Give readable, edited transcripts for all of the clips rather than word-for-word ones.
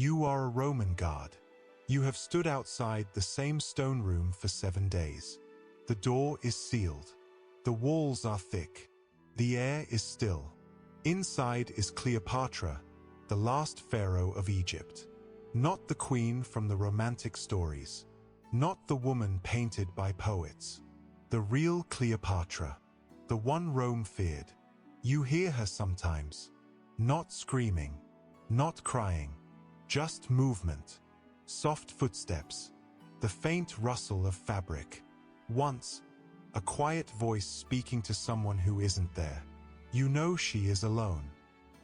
You are a Roman guard. You have stood outside the same stone room for 7 days. The door is sealed. The walls are thick. The air is still. Inside is Cleopatra, the last pharaoh of Egypt. Not the queen from the romantic stories. Not the woman painted by poets. The real Cleopatra. The one Rome feared. You hear her sometimes. Not screaming. Not crying. Just movement. Soft footsteps. The faint rustle of fabric. Once, a quiet voice speaking to someone who isn't there. You know she is alone.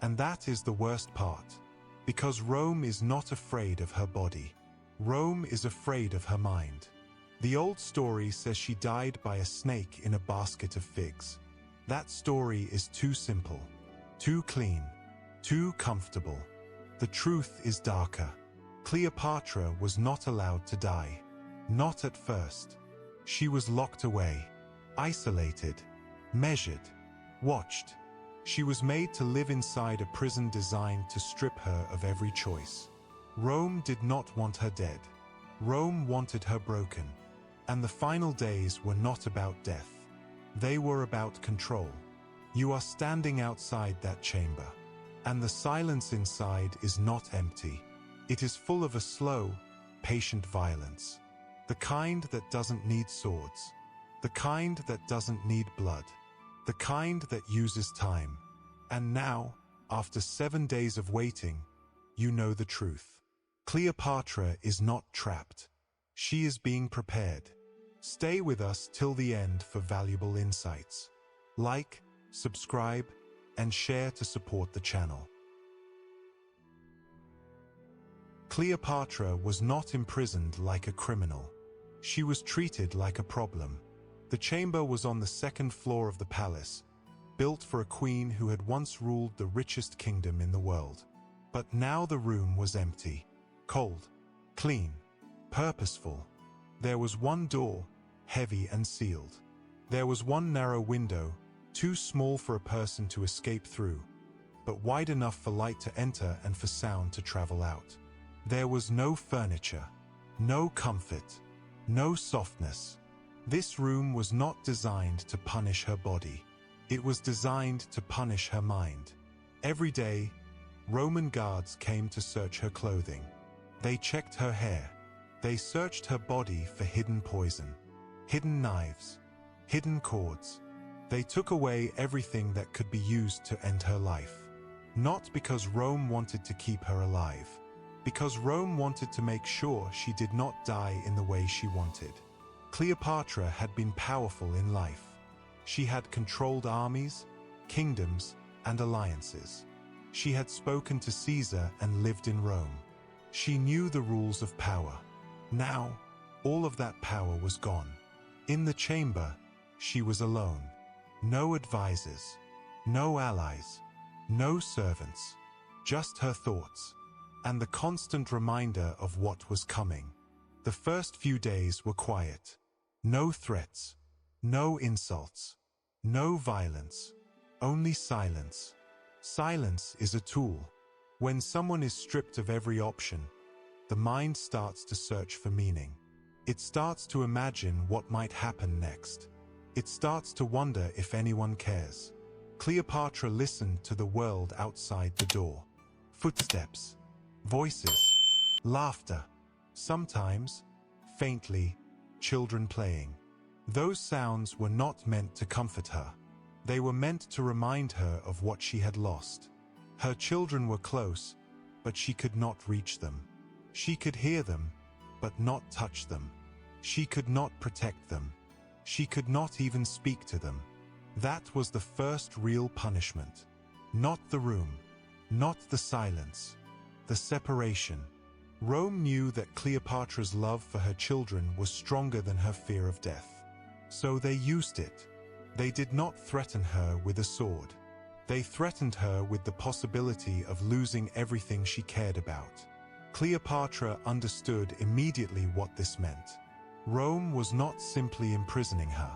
And that is the worst part. Because Rome is not afraid of her body. Rome is afraid of her mind. The old story says she died by a snake in a basket of figs. That story is too simple, too clean, too comfortable. The truth is darker. Cleopatra was not allowed to die. Not at first. She was locked away, isolated, measured, watched. She was made to live inside a prison designed to strip her of every choice. Rome did not want her dead. Rome wanted her broken. And the final days were not about death. They were about control. You are standing outside that chamber. And the silence inside is not empty. It is full of a slow, patient violence. The kind that doesn't need swords. The kind that doesn't need blood. The kind that uses time. And now, after 7 days of waiting, you know the truth. Cleopatra is not trapped. She is being prepared. Stay with us till the end for valuable insights. Like, subscribe, and share to support the channel. Cleopatra was not imprisoned like a criminal. She was treated like a problem. The chamber was on the 2nd floor of the palace, built for a queen who had once ruled the richest kingdom in the world. But now the room was empty, cold, clean, purposeful. There was one door, heavy and sealed. There was one narrow window, too small for a person to escape through, but wide enough for light to enter and for sound to travel out. There was no furniture, no comfort, no softness. This room was not designed to punish her body. It was designed to punish her mind. Every day, Roman guards came to search her clothing. They checked her hair. They searched her body for hidden poison, hidden knives, hidden cords. They took away everything that could be used to end her life. Not because Rome wanted to keep her alive, because Rome wanted to make sure she did not die in the way she wanted. Cleopatra had been powerful in life. She had controlled armies, kingdoms, and alliances. She had spoken to Caesar and lived in Rome. She knew the rules of power. Now, all of that power was gone. In the chamber, she was alone. No advisors, no allies, no servants, just her thoughts, and the constant reminder of what was coming. The first few days were quiet. No threats, no insults, no violence, only silence. Silence is a tool. When someone is stripped of every option, the mind starts to search for meaning. It starts to imagine what might happen next. It starts to wonder if anyone cares. Cleopatra listened to the world outside the door. Footsteps, voices, laughter. Sometimes, faintly, children playing. Those sounds were not meant to comfort her. They were meant to remind her of what she had lost. Her children were close, but she could not reach them. She could hear them, but not touch them. She could not protect them. She could not even speak to them. That was the first real punishment. Not the room, not the silence, the separation. Rome knew that Cleopatra's love for her children was stronger than her fear of death. So they used it. They did not threaten her with a sword. They threatened her with the possibility of losing everything she cared about. Cleopatra understood immediately what this meant. Rome was not simply imprisoning her.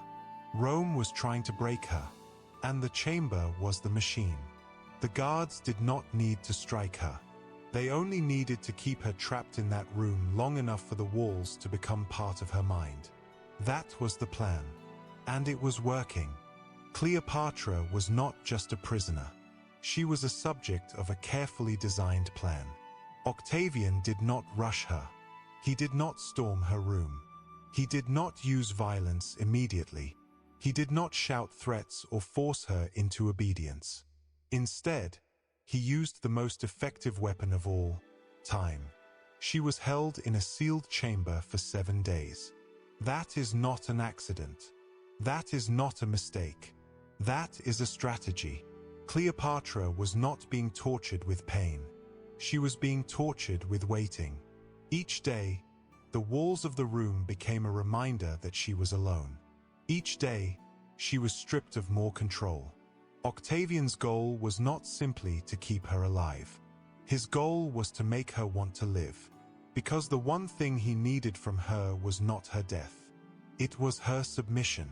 Rome was trying to break her. And the chamber was the machine. The guards did not need to strike her. They only needed to keep her trapped in that room long enough for the walls to become part of her mind. That was the plan. And it was working. Cleopatra was not just a prisoner. She was a subject of a carefully designed plan. Octavian did not rush her. He did not storm her room. He did not use violence immediately. He did not shout threats or force her into obedience. Instead, he used the most effective weapon of all, time. She was held in a sealed chamber for 7 days. That is not an accident. That is not a mistake. That is a strategy. Cleopatra was not being tortured with pain. She was being tortured with waiting. Each day, the walls of the room became a reminder that she was alone. Each day, she was stripped of more control. Octavian's goal was not simply to keep her alive. His goal was to make her want to live. Because the one thing he needed from her was not her death. It was her submission.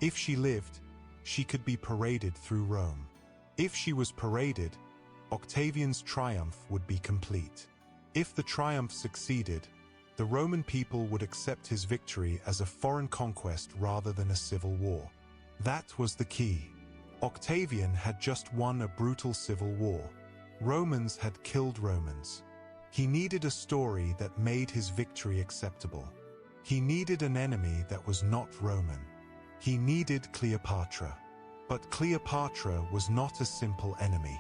If she lived, she could be paraded through Rome. If she was paraded, Octavian's triumph would be complete. If the triumph succeeded, the Roman people would accept his victory as a foreign conquest rather than a civil war. That was the key. Octavian had just won a brutal civil war. Romans had killed Romans. He needed a story that made his victory acceptable. He needed an enemy that was not Roman. He needed Cleopatra. But Cleopatra was not a simple enemy.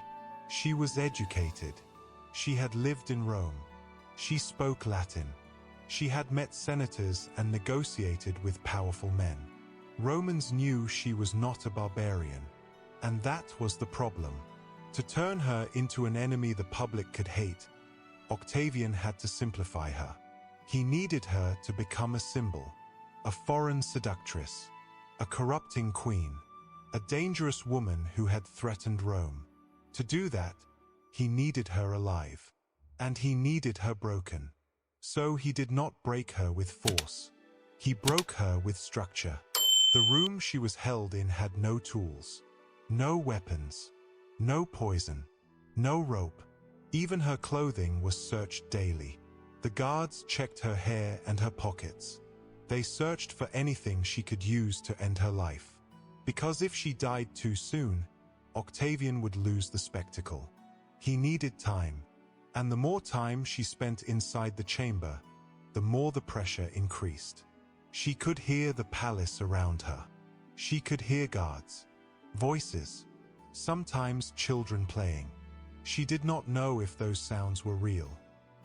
She was educated. She had lived in Rome. She spoke Latin. She had met senators and negotiated with powerful men. Romans knew she was not a barbarian. And that was the problem. To turn her into an enemy the public could hate, Octavian had to simplify her. He needed her to become a symbol, a foreign seductress, a corrupting queen, a dangerous woman who had threatened Rome. To do that, he needed her alive, and he needed her broken. So he did not break her with force. He broke her with structure. The room she was held in had no tools, no weapons, no poison, no rope. Even her clothing was searched daily. The guards checked her hair and her pockets. They searched for anything she could use to end her life. Because if she died too soon, Octavian would lose the spectacle. He needed time. And the more time she spent inside the chamber, the more the pressure increased. She could hear the palace around her. She could hear guards, voices, sometimes children playing. She did not know if those sounds were real.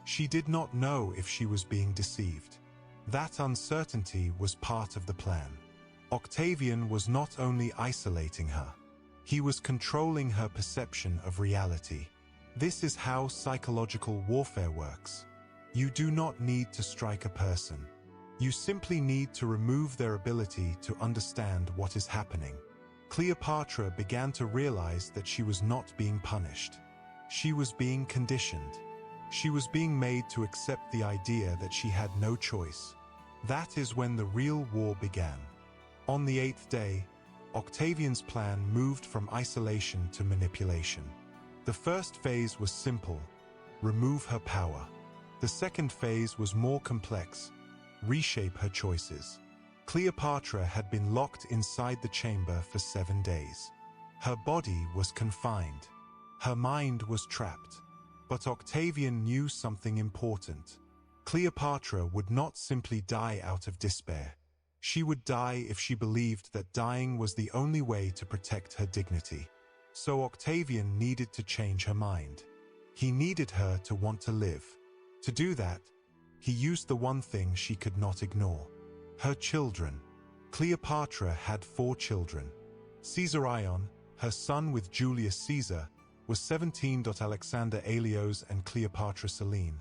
She did not know if she was being deceived. That uncertainty was part of the plan. Octavian was not only isolating her, he was controlling her perception of reality. This is how psychological warfare works. You do not need to strike a person. You simply need to remove their ability to understand what is happening. Cleopatra began to realize that she was not being punished. She was being conditioned. She was being made to accept the idea that she had no choice. That is when the real war began. On the 8th day, Octavian's plan moved from isolation to manipulation. The first phase was simple: remove her power. The second phase was more complex: reshape her choices. Cleopatra had been locked inside the chamber for 7 days. Her body was confined. Her mind was trapped. But Octavian knew something important. Cleopatra would not simply die out of despair. She would die if she believed that dying was the only way to protect her dignity. So Octavian needed to change her mind. He needed her to want to live. To do that, he used the one thing she could not ignore: her children. Cleopatra had 4 children. Caesarion, her son with Julius Caesar, was 17. Alexander Aelios and Cleopatra Selene,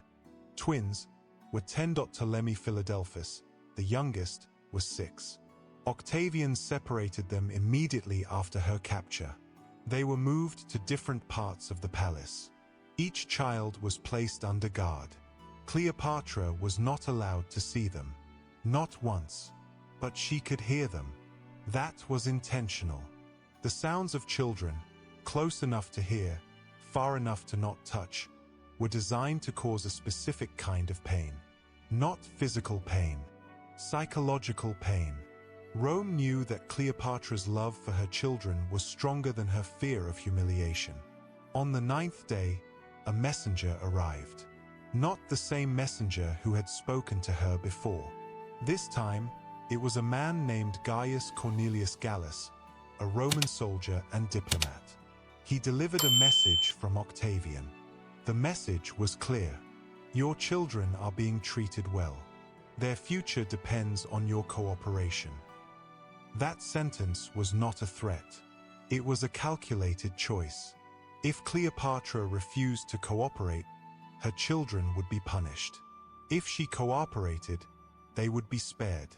twins, were 10. Ptolemy Philadelphus, the youngest, was 6. Octavian separated them immediately after her capture. They were moved to different parts of the palace. Each child was placed under guard. Cleopatra was not allowed to see them. Not once. But she could hear them. That was intentional. The sounds of children, close enough to hear, far enough to not touch, were designed to cause a specific kind of pain. Not physical pain, psychological pain. Rome knew that Cleopatra's love for her children was stronger than her fear of humiliation. On the 9th day, a messenger arrived. Not the same messenger who had spoken to her before. This time, it was a man named Gaius Cornelius Gallus, a Roman soldier and diplomat. He delivered a message from Octavian. The message was clear. Your children are being treated well. Their future depends on your cooperation. That sentence was not a threat. It was a calculated choice. If Cleopatra refused to cooperate, her children would be punished. If she cooperated, they would be spared.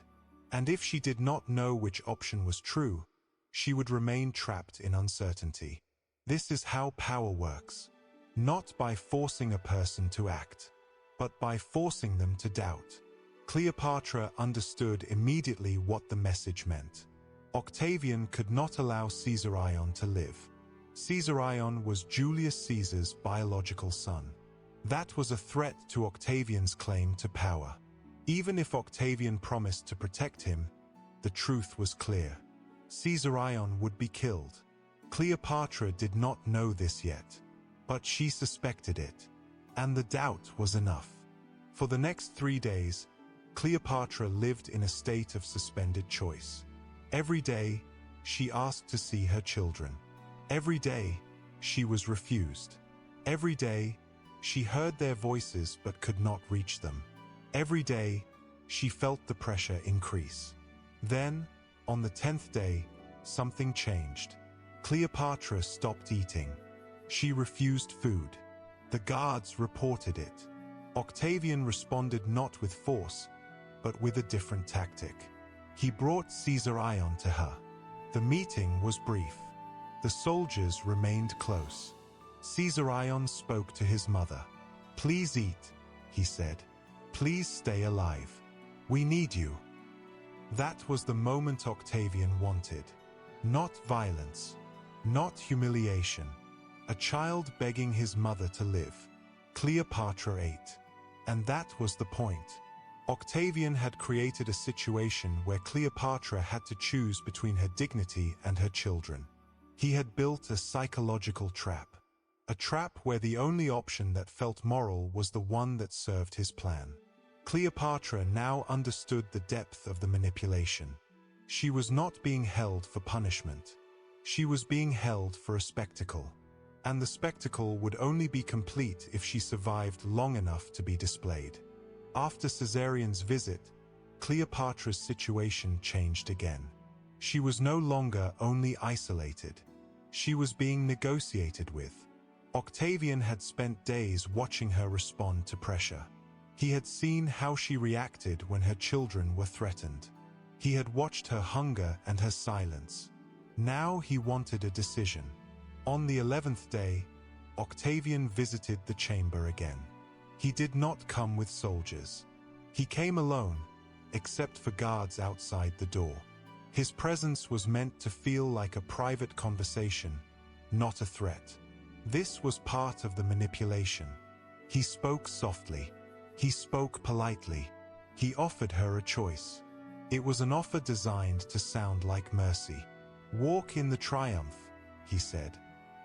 And if she did not know which option was true, she would remain trapped in uncertainty. This is how power works. Not by forcing a person to act, but by forcing them to doubt. Cleopatra understood immediately what the message meant. Octavian could not allow Caesarion to live. Caesarion was Julius Caesar's biological son. That was a threat to Octavian's claim to power. Even if Octavian promised to protect him, the truth was clear. Caesarion would be killed. Cleopatra did not know this yet, but she suspected it, and the doubt was enough. For the next 3 days, Cleopatra lived in a state of suspended choice. Every day, she asked to see her children. Every day, she was refused. Every day, she heard their voices but could not reach them. Every day, she felt the pressure increase. Then, on the 10th day, something changed. Cleopatra stopped eating. She refused food. The guards reported it. Octavian responded not with force, but with a different tactic. He brought Caesarion to her. The meeting was brief. The soldiers remained close. Caesarion spoke to his mother. "Please eat," he said. "Please stay alive. We need you." That was the moment Octavian wanted. Not violence, not humiliation. A child begging his mother to live. Cleopatra ate. And that was the point. Octavian had created a situation where Cleopatra had to choose between her dignity and her children. He had built a psychological trap. A trap where the only option that felt moral was the one that served his plan. Cleopatra now understood the depth of the manipulation. She was not being held for punishment. She was being held for a spectacle. And the spectacle would only be complete if she survived long enough to be displayed. After Caesarion's visit, Cleopatra's situation changed again. She was no longer only isolated. She was being negotiated with. Octavian had spent days watching her respond to pressure. He had seen how she reacted when her children were threatened. He had watched her hunger and her silence. Now he wanted a decision. On the 11th day, Octavian visited the chamber again. He did not come with soldiers. He came alone, except for guards outside the door. His presence was meant to feel like a private conversation, not a threat. This was part of the manipulation. He spoke softly. He spoke politely. He offered her a choice. It was an offer designed to sound like mercy. "Walk in the triumph," he said.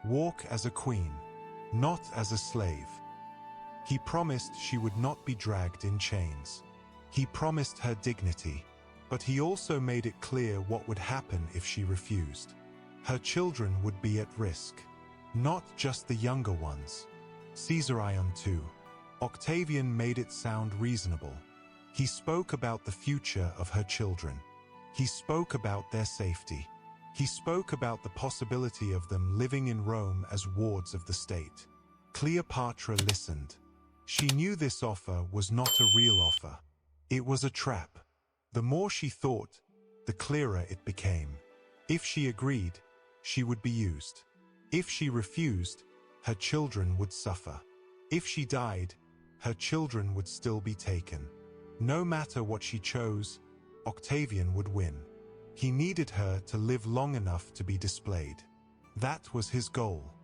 "Walk as a queen, not as a slave." He promised she would not be dragged in chains. He promised her dignity, but he also made it clear what would happen if she refused. Her children would be at risk, not just the younger ones. Caesarion too. Octavian made it sound reasonable. He spoke about the future of her children. He spoke about their safety. He spoke about the possibility of them living in Rome as wards of the state. Cleopatra listened. She knew this offer was not a real offer. It was a trap. The more she thought, the clearer it became. If she agreed, she would be used. If she refused, her children would suffer. If she died, her children would still be taken. No matter what she chose, Octavian would win. He needed her to live long enough to be displayed. That was his goal.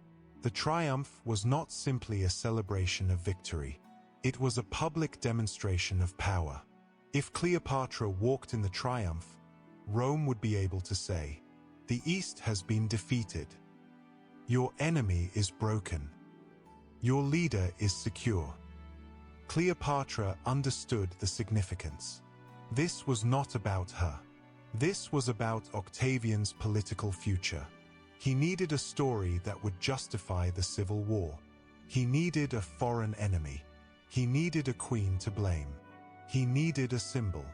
The triumph was not simply a celebration of victory. It was a public demonstration of power. If Cleopatra walked in the triumph, Rome would be able to say, "The East has been defeated. Your enemy is broken. Your leader is secure." Cleopatra understood the significance. This was not about her. This was about Octavian's political future. He needed a story that would justify the civil war. He needed a foreign enemy. He needed a queen to blame. He needed a symbol.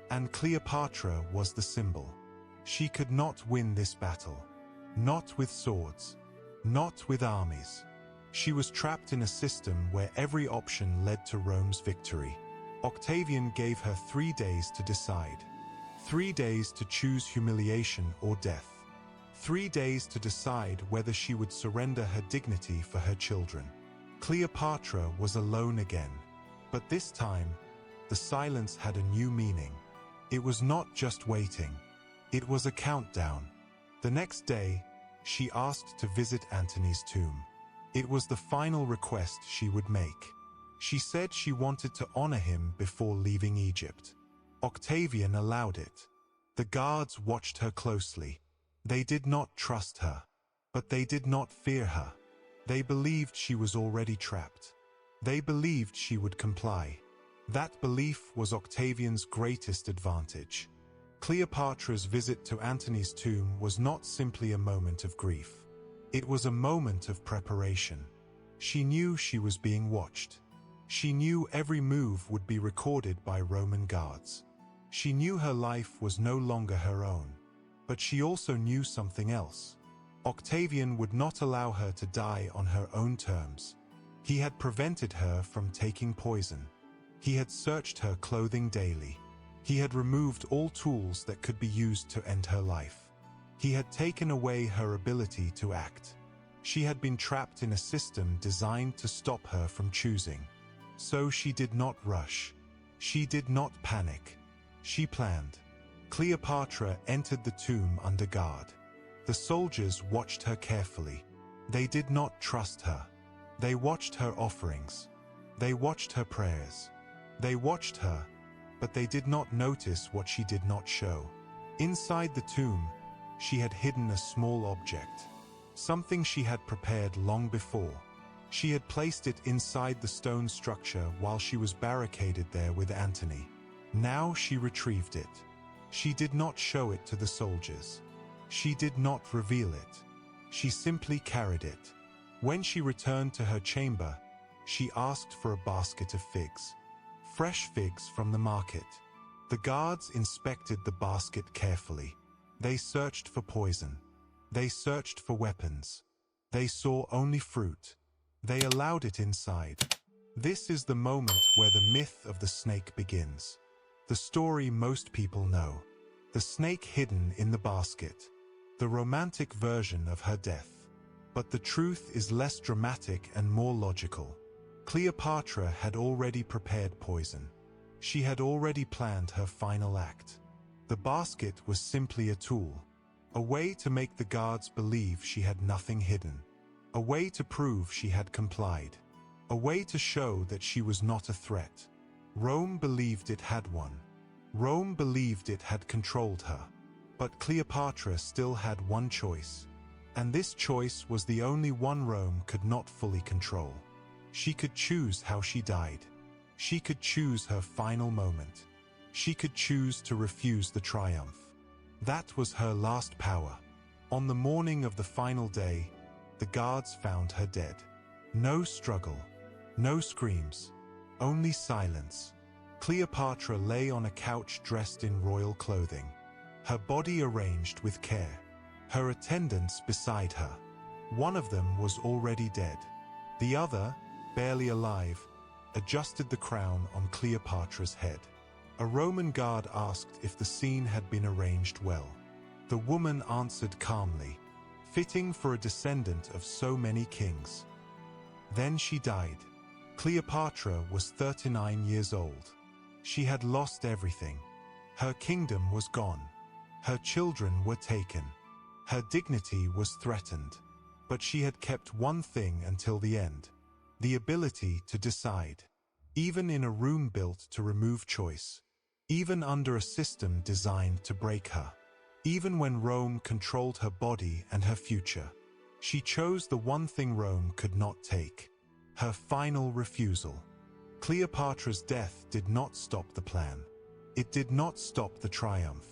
And Cleopatra was the symbol. She could not win this battle. Not with swords. Not with armies. She was trapped in a system where every option led to Rome's victory. Octavian gave her 3 days to decide. 3 days to choose humiliation or death. 3 days to decide whether she would surrender her dignity for her children. Cleopatra was alone again. But this time, the silence had a new meaning. It was not just waiting. It was a countdown. The next day, she asked to visit Antony's tomb. It was the final request she would make. She said she wanted to honor him before leaving Egypt. Octavian allowed it. The guards watched her closely. They did not trust her, but they did not fear her. They believed she was already trapped. They believed she would comply. That belief was Octavian's greatest advantage. Cleopatra's visit to Antony's tomb was not simply a moment of grief. It was a moment of preparation. She knew she was being watched. She knew every move would be recorded by Roman guards. She knew her life was no longer her own. But she also knew something else. Octavian would not allow her to die on her own terms. He had prevented her from taking poison. He had searched her clothing daily. He had removed all tools that could be used to end her life. He had taken away her ability to act. She had been trapped in a system designed to stop her from choosing. So she did not rush. She did not panic. She planned. Cleopatra entered the tomb under guard. The soldiers watched her carefully. They did not trust her. They watched her offerings. They watched her prayers. They watched her, but they did not notice what she did not show. Inside the tomb, she had hidden a small object. Something she had prepared long before. She had placed it inside the stone structure while she was barricaded there with Antony. Now she retrieved it. She did not show it to the soldiers. She did not reveal it. She simply carried it. When she returned to her chamber, she asked for a basket of figs. Fresh figs from the market. The guards inspected the basket carefully. They searched for poison. They searched for weapons. They saw only fruit. They allowed it inside. This is the moment where the myth of the snake begins. The story most people know. The snake hidden in the basket. The romantic version of her death. But the truth is less dramatic and more logical. Cleopatra had already prepared poison. She had already planned her final act. The basket was simply a tool. A way to make the guards believe she had nothing hidden. A way to prove she had complied. A way to show that she was not a threat. Rome believed it had one. Rome believed it had controlled her. But Cleopatra still had one choice. And this choice was the only one Rome could not fully control. She could choose how she died. She could choose her final moment. She could choose to refuse the triumph. That was her last power. On the morning of the final day, the guards found her dead. No struggle, no screams, only silence. Cleopatra lay on a couch dressed in royal clothing, her body arranged with care, her attendants beside her. One of them was already dead. The other, barely alive, adjusted the crown on Cleopatra's head. A Roman guard asked if the scene had been arranged well. The woman answered calmly, fitting for a descendant of so many kings. Then she died. Cleopatra was 39 years old. She had lost everything. Her kingdom was gone. Her children were taken. Her dignity was threatened. But she had kept one thing until the end: the ability to decide. Even in a room built to remove choice. Even under a system designed to break her. Even when Rome controlled her body and her future. She chose the one thing Rome could not take. Her final refusal. Cleopatra's death did not stop the plan. It did not stop the triumph.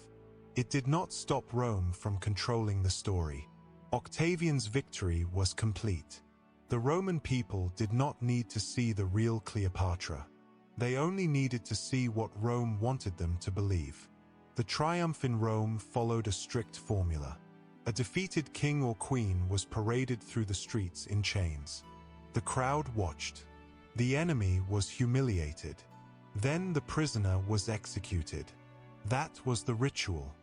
It did not stop Rome from controlling the story. Octavian's victory was complete. The Roman people did not need to see the real Cleopatra. They only needed to see what Rome wanted them to believe. The triumph in Rome followed a strict formula. A defeated king or queen was paraded through the streets in chains. The crowd watched. The enemy was humiliated. Then the prisoner was executed. That was the ritual.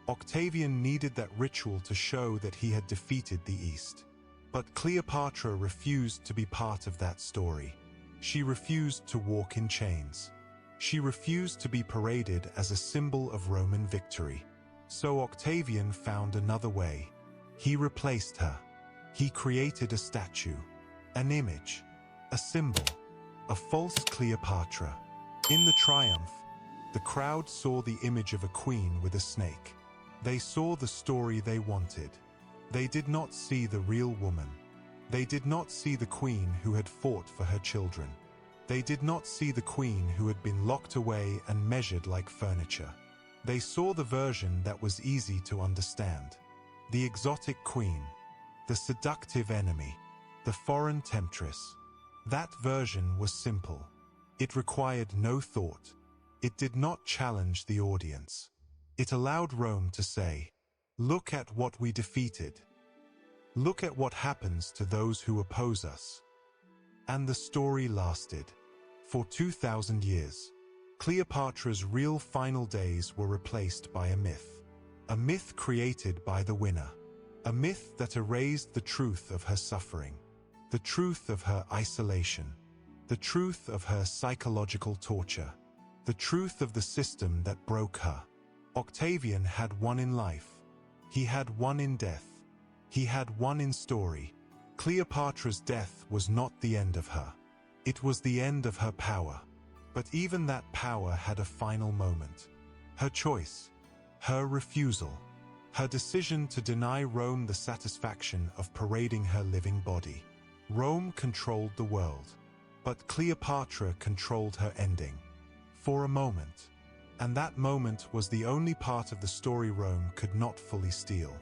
Octavian needed that ritual to show that he had defeated the East. But Cleopatra refused to be part of that story. She refused to walk in chains. She refused to be paraded as a symbol of Roman victory. So Octavian found another way. He replaced her. He created a statue, an image, a symbol, a false Cleopatra. In the triumph, the crowd saw the image of a queen with a snake. They saw the story they wanted. They did not see the real woman. They did not see the queen who had fought for her children. They did not see the queen who had been locked away and measured like furniture. They saw the version that was easy to understand. The exotic queen, the seductive enemy, the foreign temptress. That version was simple. It required no thought. It did not challenge the audience. It allowed Rome to say, "Look at what we defeated. Look at what happens to those who oppose us." And the story lasted. For 2,000 years, Cleopatra's real final days were replaced by a myth. A myth created by the winner. A myth that erased the truth of her suffering. The truth of her isolation. The truth of her psychological torture. The truth of the system that broke her. Octavian had one in life. He had one in death. He had one in story. Cleopatra's death was not the end of her. It was the end of her power. But even that power had a final moment. Her choice. Her refusal. Her decision to deny Rome the satisfaction of parading her living body. Rome controlled the world. But Cleopatra controlled her ending. For a moment. And that moment was the only part of the story Rome could not fully steal.